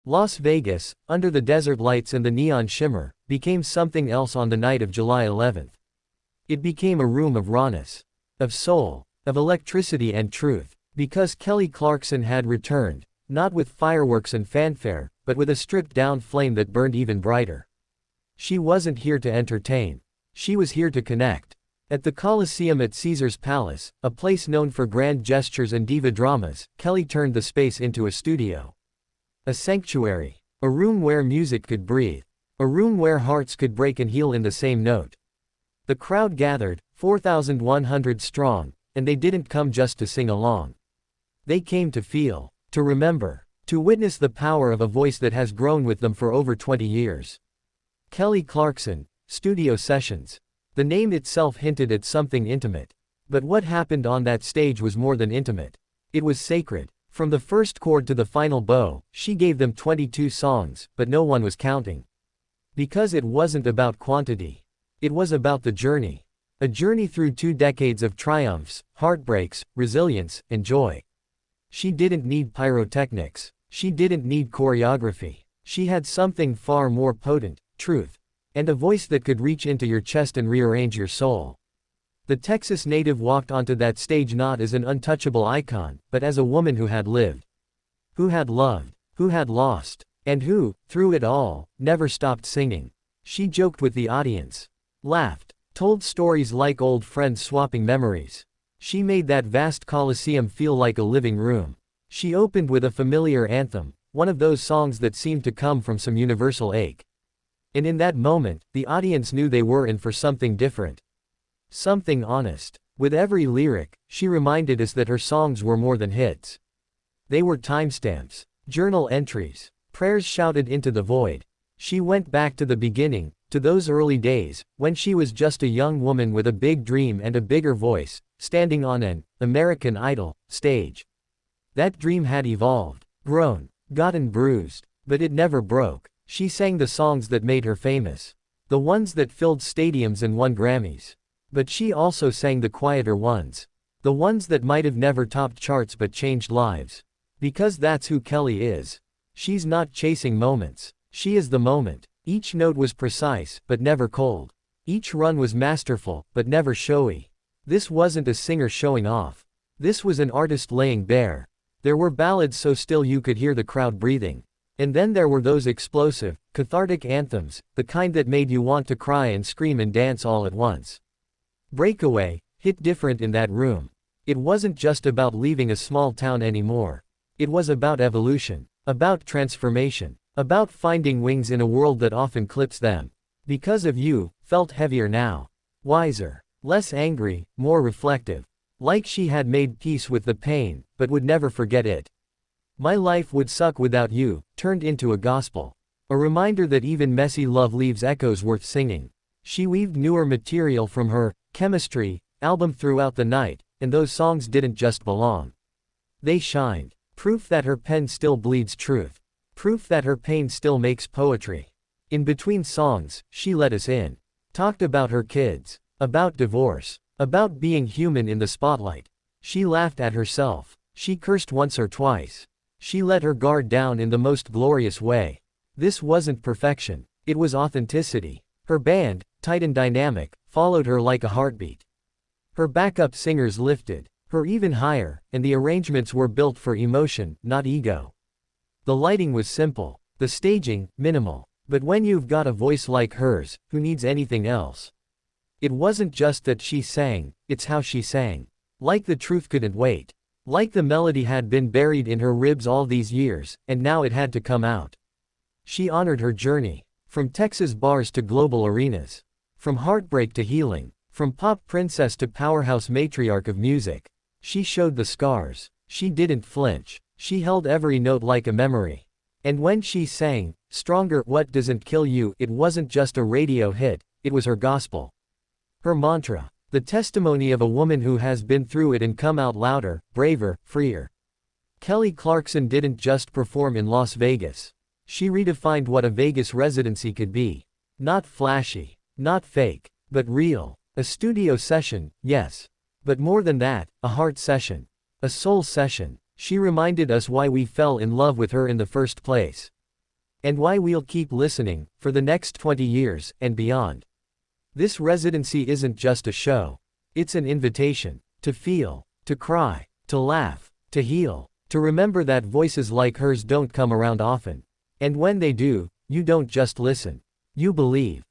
Las Vegas, under the desert lights and the neon shimmer, became something else on the night of July 11th. It became a room of rawness, of soul, of electricity and truth, because Kelly Clarkson had returned, not with fireworks and fanfare, but with a stripped-down flame that burned even brighter. She wasn't here to entertain. She was here to connect. At the Colosseum at Caesar's Palace, a place known for grand gestures and diva dramas, Kelly turned the space into a studio. A sanctuary. A room where music could breathe. A room where hearts could break and heal in the same note. The crowd gathered, 4,100 strong, and they didn't come just to sing along. They came to feel, to remember, to witness the power of a voice that has grown with them for over 20 years. Kelly Clarkson, Studio Sessions. The name itself hinted at something intimate. But what happened on that stage was more than intimate. It was sacred. From the first chord to the final bow, she gave them 22 songs, but no one was counting. Because it wasn't about quantity. It was about the journey. A journey through 2 decades of triumphs, heartbreaks, resilience, and joy. She didn't need pyrotechnics. She didn't need choreography. She had something far more potent, truth. And a voice that could reach into your chest and rearrange your soul. The Texas native walked onto that stage not as an untouchable icon, but as a woman who had lived. Who had loved. Who had lost. And who, through it all, never stopped singing. She joked with the audience. Laughed. Told stories like old friends swapping memories. She made that vast Colosseum feel like a living room. She opened with a familiar anthem, one of those songs that seemed to come from some universal ache. And in that moment, the audience knew they were in for something different. Something honest. With every lyric, she reminded us that her songs were more than hits. They were timestamps, journal entries, prayers shouted into the void. She went back to the beginning, to those early days, when she was just a young woman with a big dream and a bigger voice, standing on an American Idol stage. That dream had evolved, grown, gotten bruised, but it never broke. She sang the songs that made her famous. The ones that filled stadiums and won Grammys. But she also sang the quieter ones. The ones that might have never topped charts but changed lives. Because that's who Kelly is. She's not chasing moments. She is the moment. Each note was precise, but never cold. Each run was masterful, but never showy. This wasn't a singer showing off. This was an artist laying bare. There were ballads so still you could hear the crowd breathing. And then there were those explosive, cathartic anthems, the kind that made you want to cry and scream and dance all at once. Breakaway hit different in that room. It wasn't just about leaving a small town anymore. It was about evolution, about transformation, about finding wings in a world that often clips them. Because of You felt heavier now. Wiser, less angry, more reflective. Like she had made peace with the pain, but would never forget it. My life would suck without you, turned into a gospel. A reminder that even messy love leaves echoes worth singing. She weaved newer material from her Chemistry album throughout the night, and those songs didn't just belong. They shined. Proof that her pen still bleeds truth. Proof that her pain still makes poetry. In between songs, she let us in. Talked about her kids. About divorce. About being human in the spotlight. She laughed at herself. She cursed once or twice. She let her guard down in the most glorious way. This wasn't perfection. It was authenticity. Her band, tight and dynamic, followed her like a heartbeat. Her backup singers lifted her even higher, and the arrangements were built for emotion, not ego. The lighting was simple. The staging, minimal. But when you've got a voice like hers, who needs anything else? It wasn't just that she sang, it's how she sang. Like the truth couldn't wait. Like the melody had been buried in her ribs all these years, and now it had to come out. She honored her journey. From Texas bars to global arenas. From heartbreak to healing. From pop princess to powerhouse matriarch of music. She showed the scars. She didn't flinch. She held every note like a memory. And when she sang, Stronger, What Doesn't Kill You, it wasn't just a radio hit, it was her gospel. Her mantra. The testimony of a woman who has been through it and come out louder, braver, freer. Kelly Clarkson didn't just perform in Las Vegas. She redefined what a Vegas residency could be. Not flashy. Not fake. But real. A studio session, yes. But more than that, a heart session. A soul session. She reminded us why we fell in love with her in the first place. And why we'll keep listening, for the next 20 years, and beyond. This residency isn't just a show. It's an invitation. To feel. To cry. To laugh. To heal. To remember that voices like hers don't come around often. And when they do, you don't just listen. You believe.